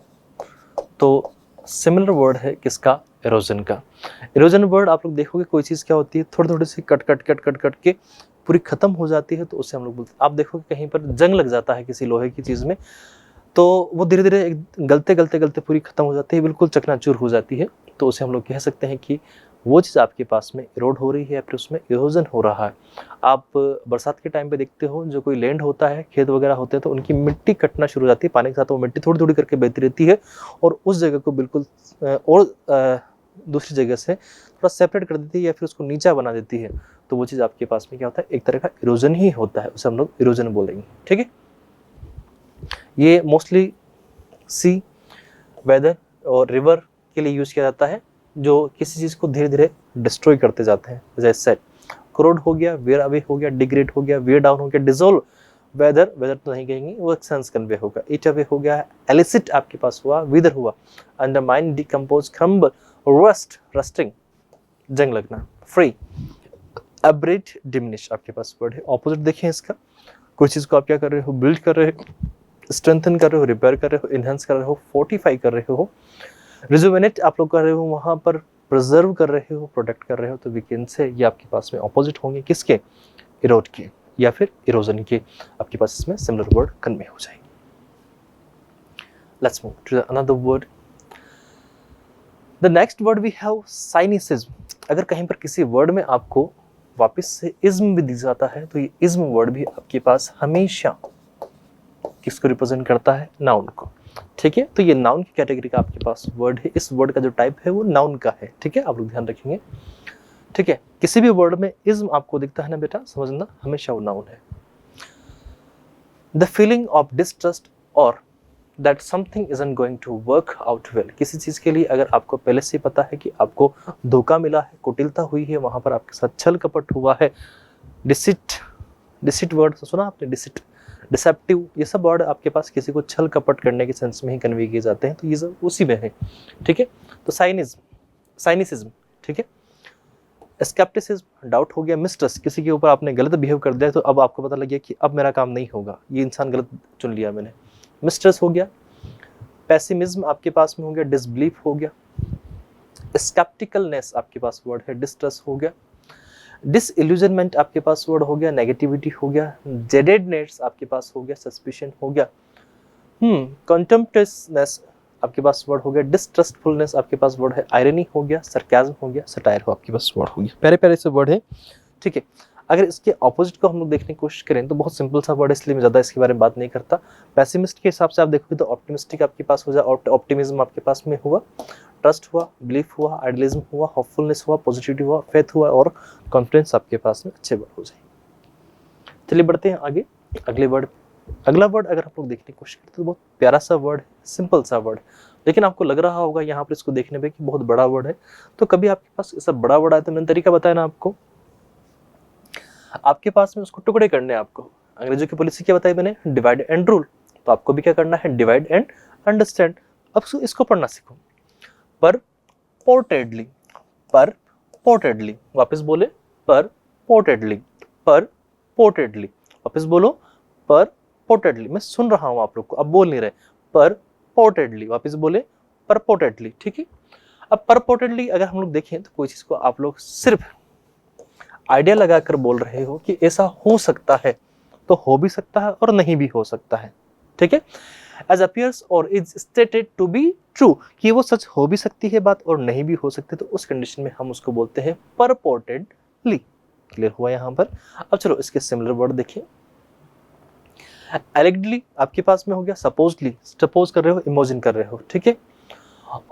तो सिमिलर वर्ड है किसका, इरोजन का। इरोजन वर्ड आप लोग देखोगे कोई चीज़ क्या होती है, थोड़ी थोड़ी सी कट के पूरी खत्म हो जाती है, तो उससे हम लोग बोलते हैं। आप देखोगे कहीं पर जंग लग जाता है किसी लोहे की चीज़ में, तो वो धीरे धीरे गलते पूरी खत्म हो जाती है, बिल्कुल चकनाचूर हो जाती है, तो उसे हम लोग कह सकते हैं कि वो चीज़ आपके पास में इरोड हो रही है या फिर उसमें इरोजन हो रहा है। आप बरसात के टाइम पे देखते हो, जो कोई लैंड होता है, खेत वगैरह होते हैं, तो उनकी मिट्टी कटना शुरू हो जाती है, पानी के साथ वो मिट्टी थोड़ी थोड़ी करके बहती रहती है और उस जगह को बिल्कुल और दूसरी जगह से थोड़ा सेपरेट कर देती है या फिर उसको नीचा बना देती है, तो वो चीज़ आपके पास में क्या होता है, एक तरह का इरोजन ही होता है, उसे हम लोग इरोजन बोलेंगे, ठीक है। ये मोस्टली सी, वेदर और रिवर के लिए यूज किया जाता है, जो किसी चीज़ को धीरे धीरे डिस्ट्रॉय करते जाते हैं। जैसे सेट, क्रोड हो गया, वेयर अवे हो गया, डिग्रेड हो गया, वेयर डाउन हो गया, डिसॉल्व, वेदर तो नहीं कहेंगे, वो सेंस कन्वे होगा, ईट अवे हो गया, एलिसिट आपके पास हुआ, विदर हुआ, undermine, decompose, crumble, rust, rusting, जंग लगना, फ्री, अब्रेड, डिमिनिश आपके पास वर्ड है। ऑपोजिट देखें इसका, कोई चीज़ को आप क्या कर रहे हो, बिल्ड कर रहे हो, स्ट्रेंथन कर रहे हो, रिपेयर कर रहे हो, इनहेंस कर रहे हो, फोर्टिफाई कर रहे हो, रिजुवेनेट आप लोग कर रहे हो, वहाँ पर प्रिजर्व कर रहे हो, प्रोटेक्ट कर रहे हो, तो वीकेंड से ये आपके पास में ऑपोजिट होंगे किसके, इरोड के या फिर इरोजन के, आपके पास इसमें सिमिलर वर्ड कन्वे हो जाएंगे। Let's move to another word. The next word we have cynicism. अगर कहीं पर किसी वर्ड में आपको वापस से इज्म भी दी जाता है, तो ये इज्म वर्ड भी आपके पास हमेशा किसको रिप्रेजेंट करता है, नाउन को, ठीक है। तो ये नाउन की कैटेगरी का आपके पास वर्ड है, इस वर्ड का जो टाइप है वो नाउन का है, ठीक है, आप लोग ध्यान रखेंगे, ठीक है। किसी भी वर्ड में इज्म आपको दिखता है ना बेटा, समझना हमेशा वो नाउन है। द फीलिंग ऑफ डिस्ट्रस्ट और that something isn't going to work out well. किसी चीज़ के लिए अगर आपको पहले से पता है कि आपको धोखा मिला है, कुटिलता हुई है, वहाँ पर आपके साथ छल कपट हुआ है, डिसिट वर्ड सुना आपने, डिसेप्टिव, ये सब वर्ड आपके पास किसी को छल कपट करने के सेंस में ही कन्वे किए जाते हैं, तो ये सब उसी में है, ठीक है। तो साइनिसिज्म, ठीक है, स्केप्टिसिज्म, डाउट हो गया, मिस्ट्रस्ट, किसी के ऊपर आपने गलत बिहेव कर दिया तो अब आपको पता लग गया कि अब मेरा काम नहीं होगा, ये इंसान गलत चुन लिया मैंने, मिस्ट्रस्ट हो गया। पेसिमिज्म आपके पास में हो गया, डिसबिलीफ हो गया, स्केप्टिकलनेस आपके पास वर्ड है, डिस्ट्रस्ट हो गया, डिसइल्यूजनमेंट आपके पास वर्ड हो गया, नेगेटिविटी हो गया, जेडेडनेस आपके पास हो गया, सस्पिशन हो गया, कंटेम्प्टनेस आपके पास वर्ड हो गया, डिस्ट्रस्टफुलनेस आपके पास वर्ड है, आयरनी हो गया, सरकाज़म हो गया, सटायर हो आपके पास वर्ड हो गया। प्यारे प्यारे से वर्ड है, ठीक है। अगर इसके ऑपोजिट को हम लोग देखने की कोशिश करें तो बहुत सिंपल सा वर्ड है, इसलिए मैं ज़्यादा इसके बारे में बात नहीं करता। पेसिमिस्ट के हिसाब से आप देखोगे तो ऑप्टिमिस्टिक आपके पास हो जाए, ऑप्टिमिज्म आपके पास में हुआ, ट्रस्ट हुआ, बिलीफ हुआ, आइडियलिज्म हुआ, होपफुलनेस हुआ, पॉजिटिविटी हुआ, फेथ हुआ और कॉन्फिडेंस आपके पास में अच्छे वर्ड हो जाए। चलिए बढ़ते हैं आगे अगले वर्ड। अगला वर्ड अगर आप लोग देखने की कोशिश करते तो बहुत प्यारा सा वर्ड है, सिंपल सा वर्ड, लेकिन आपको लग रहा होगा यहाँ पर इसको देखने पे कि बहुत बड़ा वर्ड है। तो कभी आपके पास ऐसा बड़ा वर्ड आया तो मैंने तरीका बताया ना आपको, आपके पास में उसको टुकड़े करने हैं आपको। अंग्रेजों की पॉलिसी क्या बताई मैंने, डिवाइड एंड रूल, तो आपको भी क्या करना है, डिवाइड एंड अंडरस्टैंड। अब इसको पढ़ना सीखो। परपोर्टेडली, परपोर्टेडली, वापस बोले परपोर्टेडली, परपोर्टेडली, वापस बोलो परपोर्टेडली। मैं सुन रहा हूं आप लोग को, अब बोल नहीं रहे, परपोर्टेडली, वापस बोले परपोर्टेडली, ठीक है। अब परपोर्टेडली अगर हम लोग देखें तो कोई चीज को आप लोग सिर्फ आइडिया लगाकर बोल रहे हो कि ऐसा हो सकता है, तो हो भी सकता है और नहीं भी हो सकता है, ठीक है। एज अपीयर्स और is stated to be true, कि वो सच हो भी सकती है बात और नहीं भी हो सकती, तो उस कंडीशन में हम उसको बोलते हैं परपोर्टेडली। क्लियर हुआ यहाँ पर। अब चलो इसके सिमिलर वर्ड देखिए। एलिगेडली आपके पास में हो गया, सपोजली, सपोज कर रहे हो, इमेजिन कर रहे हो, ठीक है।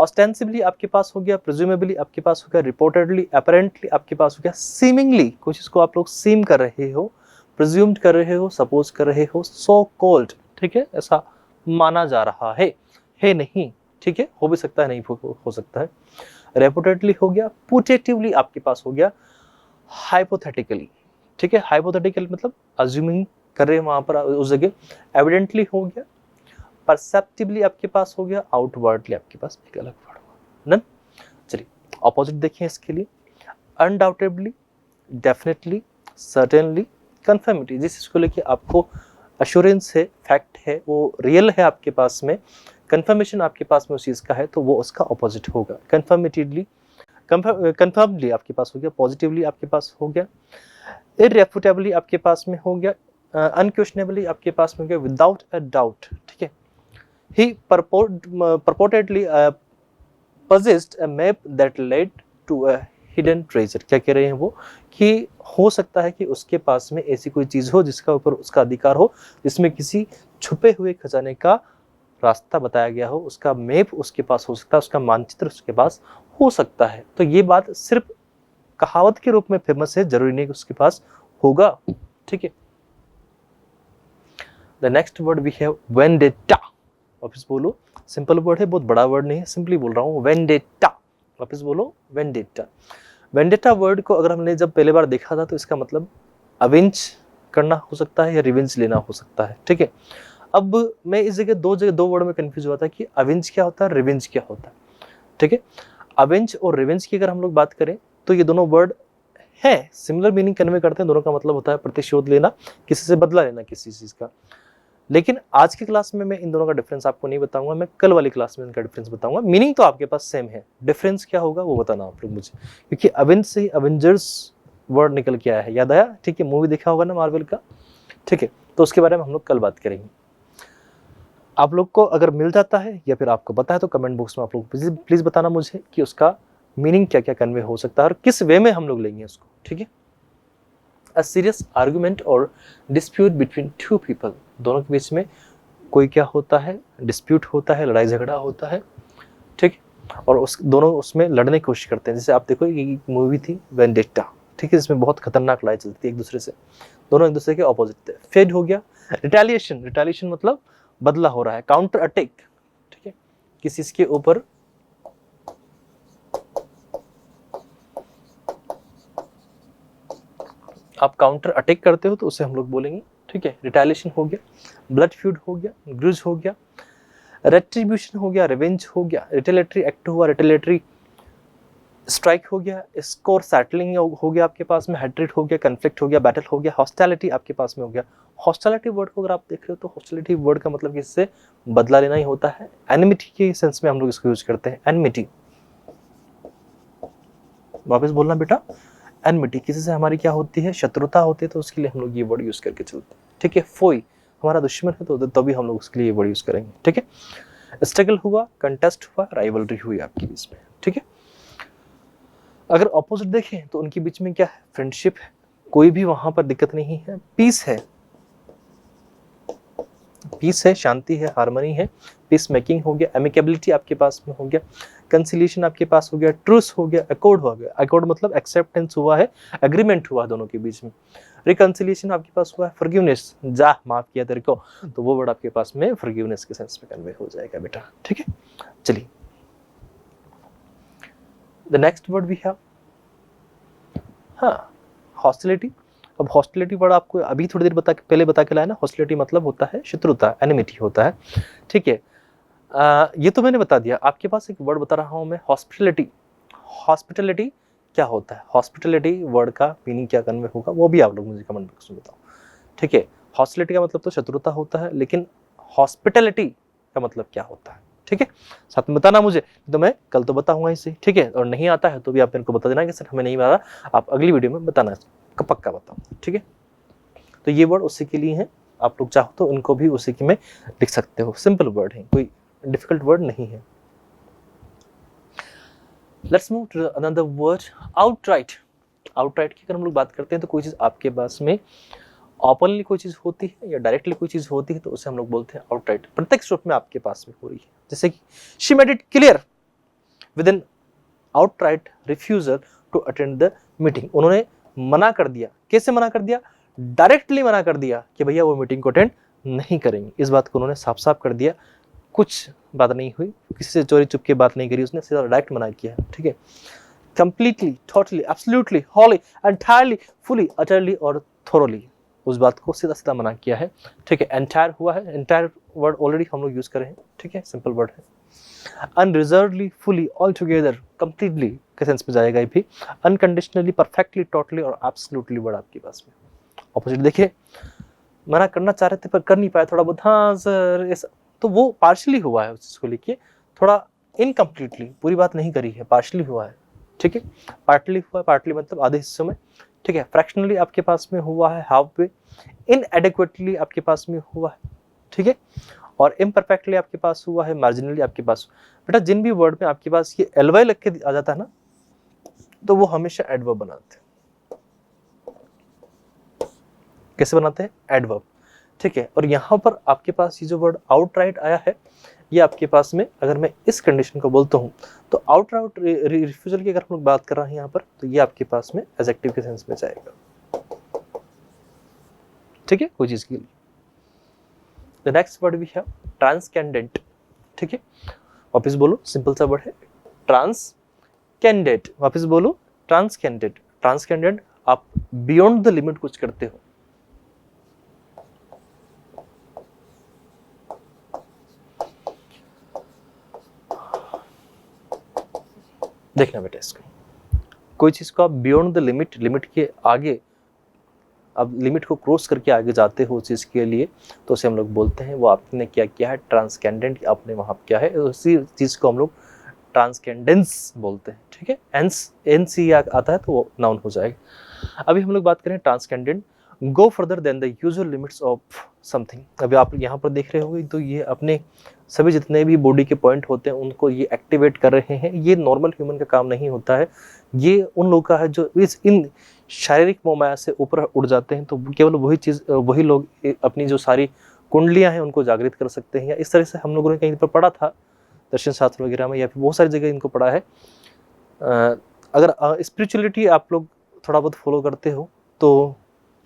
ऑस्टेंसिबली आपके पास हो गया, प्रिज्यूमेबली आपके पास हो गया, रिपोर्टेडली, अपरेंटली आपके पास हो गया, सीमिंगली कुछ इसको आप लोग सीम कर रहे हो, प्रिज्यूम्ड कर रहे हो, सपोज कर रहे हो, सो कॉल्ड, ठीक है, ऐसा माना जा रहा है नहीं, ठीक है, हो भी सकता है, नहीं हो सकता है। रेपुटेडली हो गया, पुटेटिवली आपके पास हो गया, हाइपोथेटिकली, ठीक है, हाइपोथेटिकल मतलब अज्यूमिंग कर रहे हैं वहां पर उस जगह, एविडेंटली हो गया, परसेप्टिवली आपके पास हो गया, आउटवर्डली आपके पास एक अलग वर्ड हुआ, नन। चलिए ऑपोजिट देखिए इसके लिए, अनडाउटेडली, डेफिनेटली, सर्टेनली, कन्फर्मिटी, जिस चीज को लेके आपको अश्योरेंस है, फैक्ट है, वो रियल है आपके पास में, कंफर्मेशन आपके पास में उस चीज का है, तो वो उसका ऑपोजिट होगा। कन्फर्मेटिवली, कन्फर्मली आपके पास हो गया, पॉजिटिवली आपके पास हो गया, इररेफ्यूटेबली आपके पास में हो गया, अनक्वेश्चनेबली आपके पास में हो गया, विदाउट अ डाउट, ठीक है। He purportedly possessed a map that led to a hidden treasure। क्या कह रहे हैं वो, कि हो सकता है कि उसके पास में ऐसी कोई चीज हो जिसका ऊपर उसका अधिकार हो, जिसमें किसी छुपे हुए खजाने का रास्ता बताया गया हो, उसका मैप उसके पास हो सकता है, उसका मानचित्र उसके पास हो सकता है। तो ये बात सिर्फ कहावत के रूप में फेमस है, जरूरी नहीं कि उसके पास होगा, ठीक है। The next word we have vendetta, वापस बोलो, सिंपल वर्ड है, बहुत बड़ा वर्ड नहीं है, सिंपली बोल रहा हूँ, वेंडेटा, वापस बोलो वेंडेटा। वेंडेटा वर्ड को अगर हमने जब पहले बार देखा था तो इसका मतलब अवेंज करना हो सकता है या रिवेंज लेना हो सकता है, ठीक है। अब मैं इस जगह दो वर्ड में कंफ्यूज हुआ था कि अवेंज क्या होता है, रिवेंज क्या होता है, ठीक है। अवेंज और रिवेंज की अगर हम लोग बात करें तो ये दोनों वर्ड है, सिमिलर मीनिंग कन्वे करते हैं, दोनों का मतलब होता है प्रतिशोध लेना, किसी से बदला लेना किसी चीज का। लेकिन आज की क्लास में मैं इन दोनों का डिफरेंस आपको नहीं बताऊंगा, मैं कल वाली क्लास में इनका डिफरेंस बताऊंगा। मीनिंग तो आपके पास सेम है, डिफरेंस क्या होगा वो बताना आप लोग मुझे, क्योंकि अवेंज से ही अवेंजर्स वर्ड निकल के आया है, याद आया, ठीक है, मूवी देखा होगा ना मार्वल का, ठीक है, तो उसके बारे में हम लोग कल बात करेंगे। आप लोग को अगर मिल जाता है या फिर आपको पता है तो कमेंट बॉक्स में आप लोग प्लीज बताना मुझे कि उसका मीनिंग क्या क्या कन्वे हो सकता है और किस वे में हम लोग लेंगे उसको, ठीक है। A serious argument or dispute between two people, दोनों के बीच में कोई क्या होता है, डिस्प्यूट होता है, लड़ाई झगड़ा होता है, ठीक, और उस दोनों उसमें लड़ने की कोशिश करते हैं। जैसे आप देखो ये मूवी थी वेंडेटा, ठीक है, इसमें बहुत खतरनाक लड़ाई चलती है एक दूसरे से, दोनों एक दूसरे के ऑपोजिट थे। फेड हो गया, रिटेलिएशन, रिटेलिएशन मतलब बदला हो रहा है, काउंटर अटैक, ठीक है, किसी के ऊपर आप काउंटर अटैक करते हो तो उसे हम लोग बोलेंगे, ठीक है, रिटेलिएशन हो गया, ब्लड फ्यूड हो गया, ग्रूज हो गया, रेट्रीब्यूशन हो गया, रिवेंज हो गया, रिटेलेटरी एक्ट हुआ, रिटेलेटरी स्ट्राइक हो गया, स्कोर सेटलिंग हो गया आपके पास में, हेट्रेट हो गया, कन्फ्लिक्ट हो गया, बैटल हो गया, हॉस्टैलिटी आपके पास में हो गया। हॉस्टैलिटी वर्ड को अगर आप देख रहे हो तो हॉस्टैलिटी वर्ड का मतलब इससे बदला लेना ही होता है, एनिमिटी के सेंस में हम लोग इसको यूज करते हैं, एनिमिटी। वापस बोलना बेटा, एनिमिटी, किसी से हमारी क्या होती है, शत्रुता होती है, तो उसके लिए हम लोग ये वर्ड यूज करके चलते हैं, ठीक है। फोई, हमारा दुश्मन है तो तभी हम लोग उसके लिए ये वर्ड यूज करेंगे, ठीक है। स्ट्रगल हुआ, कंटेस्ट हुआ, राइवलरी हुई आपके बीच में, ठीक है। अगर ऑपोजिट देखें तो उनके बीच में क्या है, फ्रेंडशिप है, कोई भी वहां पर दिक्कत नहीं है, पीस है, पीस है, शांति है, हार्मनी है, पीस मेकिंग हो गया, एमिकेबिलिटी आपके पास में हो गया, कंसिलिएशन आपके पास हो गया, ट्रूस हो गया, अकॉर्ड हो गया, अकॉर्ड मतलब एक्सेप्टेंस हुआ है, एग्रीमेंट हुआ दोनों के बीच में, रिकंसिलिएशन आपके पास हुआ है, फॉरगिवनेस, जा माफ किया तेरे को, तो वो वर्ड आपके पास में फॉरगिवनेस के सेंस में कन्वे हो जाएगा बेटा, ठीक है। चलिए the next word we have, हाँ, हॉस्टिलिटी। अब हॉस्टिलिटी वर्ड आपको अभी थोड़ी देर पहले बता के लाया ना, हॉस्टिलिटी मतलब होता है शत्रुता, एनिमिटी होता है, ठीक है। ये तो मैंने बता दिया। आपके पास एक वर्ड बता रहा हूं मैं, हॉस्पिटलिटी। हॉस्पिटलिटी क्या होता है, हॉस्पिटलिटी वर्ड का मीनिंग क्या कन्वे होगा वो भी आप लोग मुझे कमेंट बॉक्स में बताओ, ठीक है। हॉस्टिलिटी का मतलब तो शत्रुता होता है, लेकिन हॉस्पिटलिटी का मतलब क्या होता है, ठीक है, साथ में बताना मुझे, तो मैं कल तो बताऊंगा इसे, ठीक है। और नहीं आता है तो भी आप मेरे को बता देना कि सर हमें नहीं बता, आप अगली वीडियो में बताना, पक्का बताओ, ठीक है। तो ये वर्ड उसी के लिए है, आप लोग चाहो तो इनको भी उसी के में लिख सकते हो, सिंपल वर्ड है, कोई डिफिकल्ट वर्ड नहीं है। Let's move to another word, outright. Outright की अगर हम लोग बात करते हैं तो कोई चीज आपके पास में ओपनली कोई चीज होती है या डायरेक्टली कोई चीज होती है तो उसे हम लोग बोलते हैं आउटराइट, प्रत्यक्ष रूप में आपके पास में हो रही है, जैसे कि she made it clear with an outright refusal to attend the meeting. उन्होंने मना कर दिया, कैसे मना कर दिया, डायरेक्टली मना कर दिया कि भैया वो मीटिंग को अटेंड नहीं करेंगे, इस बात को उन्होंने साफ साफ कर दिया, कुछ बात नहीं हुई, किसी से चोरी चुप के बात नहीं करी, उसने सीधा डायरेक्ट मना किया, ठीक है। Completely, totally, absolutely, Holi, entirely, fully, utterly और थोरोली, उस बात को सीधा सीधा मना किया है, ठीक है। एंटायर हुआ है, एंटायर वर्ड ऑलरेडी हम लोग यूज कर रहे हैं, ठीक है, सिंपल वर्ड है। अनरिजर्वडली, फुली, ऑल टुगेदर, कंप्लीटली के सेंस में जाएगा ये भी। अनकंडीशनली, परफेक्टली, टोटली और एब्सोल्युटली वर्ड आपके पास में। ऑपोजिट देखिए, मना करना चाह रहे थे पर कर नहीं पाए, थोड़ा बहुत हाँ सर ऐसा, तो वो पार्शली हुआ है, उस चीज को लेके थोड़ा इनकम्प्लीटली, पूरी बात नहीं करी है, पार्शली हुआ है, ठीक है। पार्टली हुआ है, पार्टली मतलब आधे हिस्सों में, ठीक है। फ्रैक्शनली आपके पास में हुआ है, हाफ वे। इनएडिक्वेटली आपके पास में हुआ है, ठीक है। और इम्परफेक्टली आपके पास हुआ है, मार्जिनली आपके पास। बेटा जिन भी वर्ड में आपके पास ये एलवाई लग के आ जाता है ना, तो वो हमेशा एडवर्ब बनाते हैं। कैसे बनाते हैं, एडवर्ब, ठीक है। और यहाँ पर आपके पास ये जो वर्ड आउटराइट आया है, ये आपके पास में अगर मैं इस कंडीशन को बोलता हूँ तो आउटराइट रिफ्यूजल की अगर हम लोग बात कर रहे हैं यहाँ पर, तो ये आपके पास में एडजेक्टिव के सेंस में जाएगा, ठीक है, कोई चीज के लिए। The next word we have transcendent, ठीक है। वापस बोलो, सिंपल सा वर्ड है ट्रांसकेंडेंट, वापस बोलो ट्रांसकेंडेंट। ट्रांसकेंडेंट आप बियॉन्ड द लिमिट कुछ करते हो, देखना बेटा इसको, कोई चीज को आप बियॉन्ड द लिमिट, लिमिट के आगे, अब लिमिट को क्रॉस करके आगे जाते हो उस चीज के लिए, तो उसे हम लोग बोलते हैं वो आपने क्या किया है, ट्रांसकेंडेंट, आपने वहां क्या है, उसी चीज को हम लोग ट्रांसकेंडेंस बोलते हैं, ठीक है। एंस, एन सी आता है तो वो नाउन हो जाएगा। अभी हम लोग बात करें transcendent, go further than the usual limits of something. अभी आप यहाँ पर देख रहे होंगे तो ये अपने सभी जितने भी बॉडी के पॉइंट होते हैं उनको ये एक्टिवेट कर रहे हैं। ये नॉर्मल ह्यूमन का काम नहीं होता है, ये उन लोगों का है जो इन शारीरिक मोहमाया से ऊपर उड़ जाते हैं, तो केवल वही चीज़, वही लोग अपनी जो सारी कुंडलियां हैं उनको जागृत कर सकते हैं। या इस तरह से हम लोगों ने कहीं पर पढ़ा था दर्शन शास्त्र वगैरह में, या फिर बहुत सारी जगह इनको पढ़ा है। अगर स्पिरिचुअलिटी आप लोग थोड़ा बहुत फॉलो करते हो तो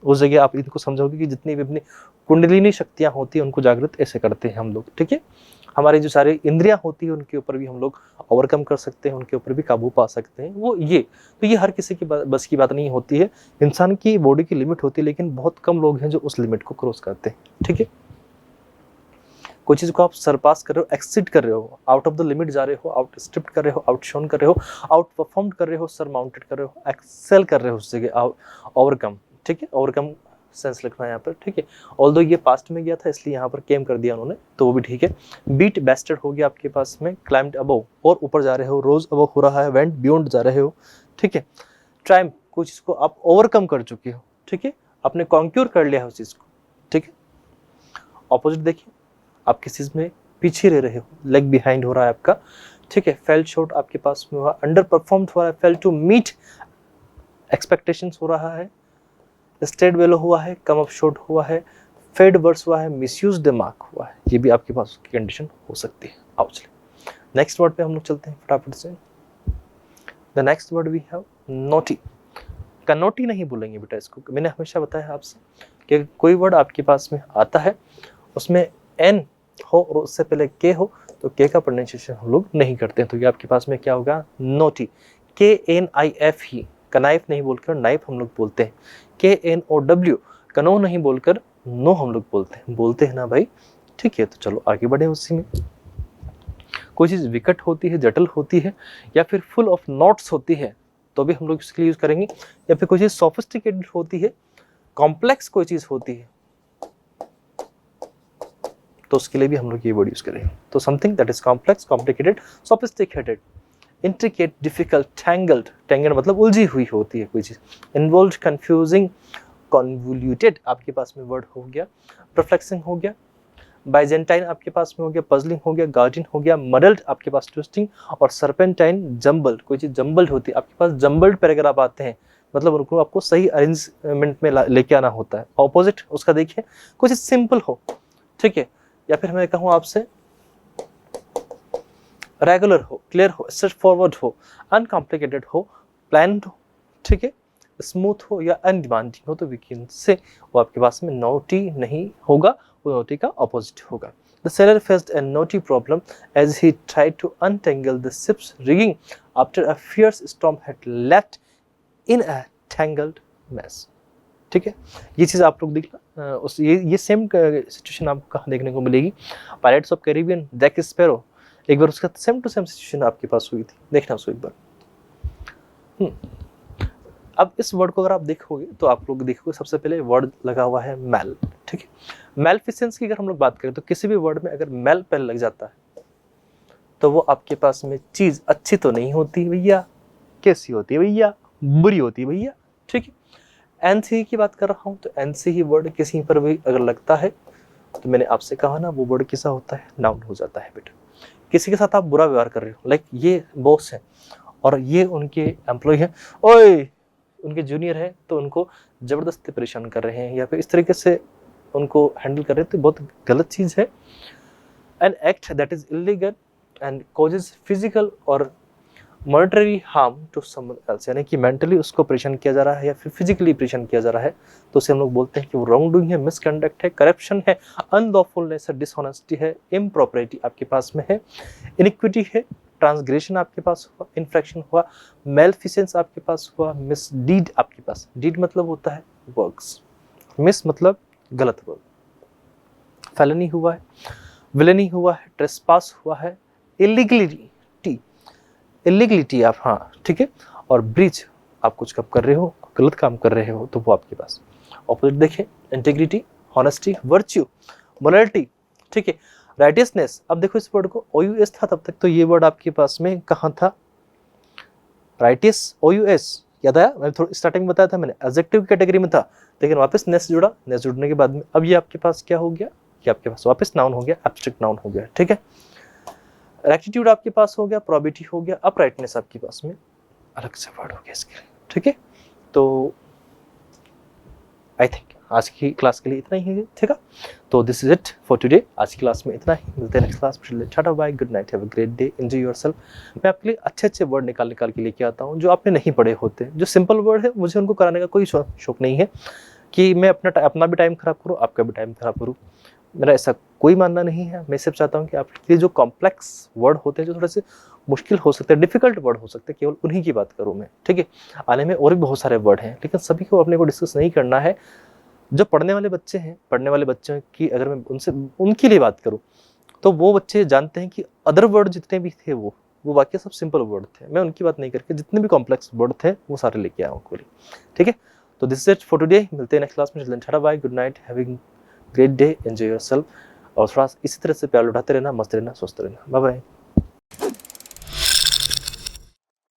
उस जगह आप इनको समझोगे कि जितनी भी अपनी कुंडलिनी शक्तियाँ होती हैं उनको जागृत ऐसे करते हैं हम लोग, ठीक है। हमारी जो सारी इंद्रियां होती है उनके ऊपर भी हम लोग ओवरकम कर सकते हैं, उनके ऊपर भी काबू पा सकते हैं। वो ये तो ये हर किसी की बस की बात नहीं होती है। इंसान की बॉडी की लिमिट होती है, लेकिन बहुत कम लोग हैं जो उस लिमिट को क्रॉस करते हैं, ठीक है। कोई चीज़ को आप सरपास कर रहे हो, एक्सिड कर रहे हो, आउट ऑफ द लिमिट जा रहे हो, आउट स्ट्रिप्ट कर रहे हो, आउट शोन कर रहे हो, आउट परफॉर्म कर रहे हो, सर माउंटेड कर रहे हो, एक्सेल कर रहे हो उस जगह, ओवरकम, ठीक है। ओवरकम सेंस लिखना है यहाँ पर, ठीक है। ऑल्दो ये पास्ट में गया था इसलिए यहाँ पर केम कर दिया उन्होंने, तो वो भी ठीक है। बीट बेस्टेड हो गया आपके पास में, क्लाइम्ड अबव और ऊपर जा रहे हो, रोज अबव हो रहा है, वेंट बियॉन्ड जा रहे हो, ठीक है। ट्राइम कुछ चीज़ को आप ओवरकम कर चुके हो, ठीक है, आपने कॉन्क्यूर कर लिया है उस चीज़ को, ठीक है। ऑपोजिट देखिए, आप किसी चीज़ में पीछे रह रहे हो, लेग बिहाइंड हो रहा है आपका, ठीक है। फेल शॉर्ट आपके पास में हुआ, अंडर परफॉर्म हो रहा है, फेल टू मीट एक्सपेक्टेशंस हो रहा है, स्टेड वेलो हुआ है, कम अप शॉर्ट हुआ है, फेड वर्स हुआ है, मिसयूज द मार्क हुआ है, ये भी आपके पास की कंडीशन हो सकती है। आओ चलिए नेक्स्ट वर्ड पे हम लोग चलते हैं फटाफट से। The next word we have knotty. कनोटी नहीं बोलेंगे बेटा इसको, मैंने हमेशा बताया आपसे कि कोई वर्ड आपके पास में आता है उसमें एन हो और उससे पहले के हो तो के का प्रोनाउंसिएशन हम लोग नहीं करते हैं, तो ये आपके पास में क्या होगा, नोटी। KNIF ही, कनाइफ नहीं बोलकर नाइफ हम लोग बोलते हैं। KNOW, कनो नहीं बोलकर नो हम लोग बोलते हैं ना भाई, ठीक है। तो चलो आगे बढ़े उसी में। कोई चीज़ विकट होती है, जटिल होती है, या फिर फुल ऑफ नॉट्स होती है तो भी हम लोग इसके लिए यूज करेंगे, या फिर कोई चीज़ सोफिस्टिकेटेड होती है, कॉम्प्लेक्स कोई चीज़ होती है तो उसके लिए भी हम लोग ये वर्ड यूज करेंगे। तो something that is complex, complicated, sophisticated, intricate, difficult, tangled, tangled मतलब उलझी हुई होती है कोई चीज़, इन्वॉल्व्ड, कंफ्यूजिंग, कॉन्वोल्यूटेड आपके पास में वर्ड हो गया, परप्लेक्सिंग हो गया, बाइजेंटाइन आपके पास में हो गया, पजलिंग हो गया, गार्डियन हो गया, मडल्ड आपके पास ट्विस्टिंग, और सर्पेंटाइन जम्बल्ड, कोई चीज़ जम्बल्ड होती है आपके पास, जम्बल्ड पैराग्राफ आते हैं मतलब उनको आपको सही अरेंजमेंट में लेके आना होता है। ऑपोजिट उसका देखिए, कुछ सिंपल हो, ठीक है, या फिर मैं कहूँ आपसे रेगुलर हो, क्लियर हो, स्ट्रेट फॉरवर्ड हो, अनकॉम्प्लिकेटेड हो, प्लान्ड हो, ठीक है, स्मूथ हो या अनडिमांडिंग हो, तो वी कैन से वो आपके पास में नोटी नहीं होगा, वो नोटी का ऑपोजिट होगा। The sailor faced a naughty problem as he tried to untangle the ship's rigging after a fierce storm had left in a tangled mess. ठीक है, ये चीज़ आप लोग देखना, उस ये सेम सिचुएशन आपको कहाँ देखने को मिलेगी, Pirates of Caribbean, Jack Sparrow, एक बार उसका सेम टू सेम सिचुएशन आपके पास हुई थी, देखना उसको एक बार। अब इस वर्ड को अगर आप देखोगे तो आप लोग देखोगे सबसे पहले वर्ड लगा हुआ है मैल, ठीक है। मैलफिसेंस की अगर हम लोग बात करें तो किसी भी वर्ड में अगर मैल पहले लग जाता है तो वो आपके पास में चीज़ अच्छी तो नहीं होती भैया, कैसी होती है भैया, बुरी होती है भैया, ठीक है। एनसी की बात कर रहा हूँ तो एनसी ही वर्ड किसी पर भी अगर लगता है तो मैंने आपसे कहा ना वो वर्ड कैसा होता है, नाउन हो जाता है बेटा। किसी के साथ आप बुरा व्यवहार कर रहे हो, लाइक ये बॉस है और ये उनके एम्प्लॉय है, ओए उनके जूनियर है तो उनको ज़बरदस्ती परेशान कर रहे हैं या फिर इस तरीके से उनको हैंडल कर रहे हैं, तो बहुत गलत चीज़ है। An act that is illegal and causes physical और monetary harm to someone else, यानी कि मेंटली उसको परेशान किया जा रहा है या फिर फिजिकली परेशान किया जा रहा है, तो उसे हम लोग बोलते हैं कि वो रॉन्ग डूइंग है, मिसकंडक्ट है, करप्शन है, अनलॉफुलनेस है, डिसऑनेस्टी है, इम्प्रॉपर्टी आपके पास में है, इनिक्विटी है, ट्रांसग्रेशन आपके पास हुआ, इन्फ्रैक्शन हुआ, मेलफिसेंस आपके पास हुआ, मिसडीड आपके पास, डीड मतलब होता है वर्क्स, मिस मतलब गलत वर्क, फेलनी हुआ है, विलेनी हुआ है, ट्रेसपास हुआ है, इलीगलिटी आप, हाँ ठीक है, और ब्रीच आप कुछ कब कर रहे हो, गलत काम कर रहे हो, तो वो आपके पास। ऑपोजिट देखें, इंटीग्रिटी, हॉनेस्टी, वर्च्यू, मोरालिटी, ठीक है, राइटियसनेस। अब देखो इस वर्ड को OUS था तब तक, तो ये वर्ड आपके पास में कहाँ था, राइटियस, OUS याद आया, मैं थोड़ा स्टार्टिंग में बताया था मैंने, एडजेक्टिव कैटेगरी में था, लेकिन वापस नेस जुड़ा, नेस जुड़ने के बाद में अब ये आपके पास क्या हो गया, ये आपके पास वापस नाउन हो गया, एब्स्ट्रैक्ट नाउन हो गया, ठीक है। रेक्टिट्यूड आपके पास हो गया, प्रोबिटी हो गया, अपराइटनेस आपके पास में अलग से वर्ड हो गया इसके, ठीक है। तो आई थिंक आज की क्लास के लिए इतना ही है, ठीक है। तो this is it for today, आज की क्लास में इतना ही, मिलते हैं नेक्स्ट क्लास में, tata bye, good night, have a great day, enjoy yourself. मैं आपके लिए अच्छे अच्छे वर्ड निकाल के लेके आता हूँ जो आपने नहीं पढ़े होते, जो सिंपल वर्ड है मुझे उनको कराने का कोई शौक नहीं है, कि मैं अपना भी टाइम खराब करूँ, आपका भी टाइम खराब करूँ। मेरा ऐसा कोई मानना नहीं है। मैं सिर्फ चाहता हूँ कि आपके लिए जो कॉम्प्लेक्स वर्ड होते हैं, जो थोड़े से मुश्किल हो सकते हैं, डिफिकल्ट वर्ड हो सकते हैं, केवल उन्हीं की बात करूँ मैं, ठीक है। आने में और भी बहुत सारे वर्ड हैं, लेकिन सभी को अपने को डिस्कस नहीं करना है। जो पढ़ने वाले बच्चे हैं, पढ़ने वाले बच्चों की अगर मैं उनके लिए बात करूँ, तो वो बच्चे जानते हैं कि अदर वर्ड जितने भी थे वो बाकी सब सिंपल वर्ड थे। मैं उनकी बात नहीं करके जितने भी कॉम्प्लेक्स वर्ड थे वो सारे लेके आया हूँ उनके लिए, ठीक है। तो this is it for today. मिलते हैं नेक्स्ट क्लास में। Tata bye, good night, having great day, enjoy yourself. और थोड़ा इसी तरह से प्यार लुटाते रहना, मस्त रहना, स्वस्थ रहना। Bye bye.